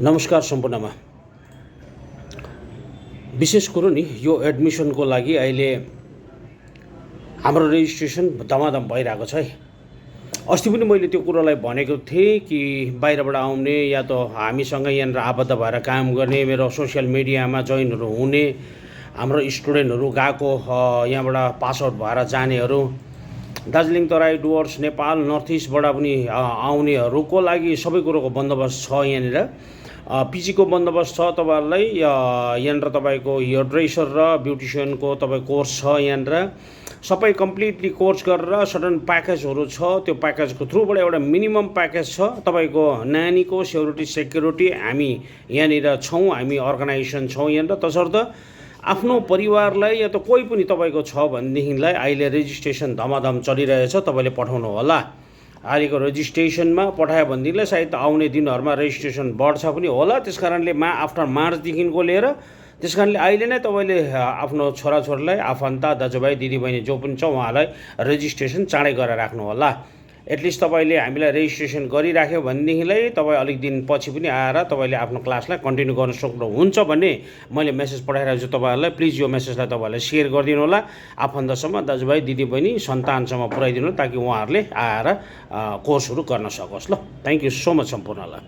नमस्कार सम्पूर्णमा। विशेष कुरो नि यो एडमिसनको लागि अहिले हाम्रो रेजिस्ट्रेसन धमाधम भइरहेको छ है। अस्ति पनि मैले त्यो कुरोलाई भनेको थिएँ कि बाहिरबाट आउने या त हामीसँग यहाँनिर आबद्ध भएर काम गर्ने, मेरो सोसियल मिडियामा जोइनहरू हुने, हाम्रो स्टुडेन्टहरू गएको यहाँबाट पास आउट भएर जानेहरू, दार्जिलिङ तराई डुवर्स नेपाल नर्थ इस्टबाट पनि आउनेहरूको लागि सबै कुरोको बन्दोबस्त छ। यहाँनिर पिजीको बन्दोबस्त छ तपाईँहरूलाई। यहाँनिर तपाईँको हेयर ड्रेसर र ब्युटिसियनको तपाईँ कोर्स छ। यहाँनिर सबै कम्प्लिटली कोर्स गरेर सर्टन प्याकेजहरू छ। त्यो प्याकेजको थ्रुबाट एउटा मिनिमम प्याकेज छ तपाईँको नानीको सेक्युरिटी हामी यहाँनिर छौँ, हामी अर्गनाइजेसन छौँ यहाँनिर। तसर्थ आफ्नो परिवारलाई या त कोही पनि तपाईँको छ भनेदेखिलाई अहिले रेजिस्ट्रेसन धमाधम चलिरहेछ। तपाईँले पठाउनु होला। अहिलेको रेजिस्ट्रेसनमा पठायो भनेदेखिलाई सायद आउने दिनहरूमा रेजिस्ट्रेसन बढ्छ पनि होला। त्यस कारणले आफ्टर मार्चदेखिको लिएर त्यस कारणले अहिले नै तपाईँले आफ्नो छोराछोरीलाई, आफन्त, दाजुभाइ, दिदीबहिनी जो पनि छ उहाँलाई रेजिस्ट्रेसन चाँडै गरेर राख्नु होला। एटलिस्ट तपाईँले हामीलाई रेजिस्ट्रेसन गरिराख्यो भनेदेखिलाई तपाईँ अलिक दिन पछि पनि आएर तपाईँले आफ्नो क्लासलाई कन्टिन्यू गर्न सक्नुहुन्छ भन्ने मैले मेसेज पठाइरहेको छु तपाईँहरूलाई। प्लिज यो मेसेजलाई तपाईँहरूले सेयर गरिदिनु होला। आफन्तसम्म, दाजुभाइ, दिदीबहिनी, सन्तानसम्म पुऱ्याइदिनु ताकि उहाँहरूले आएर कोर्सहरू गर्न सकोस्। ल, थ्याङ्क यू सो मच सम्पूर्णलाई।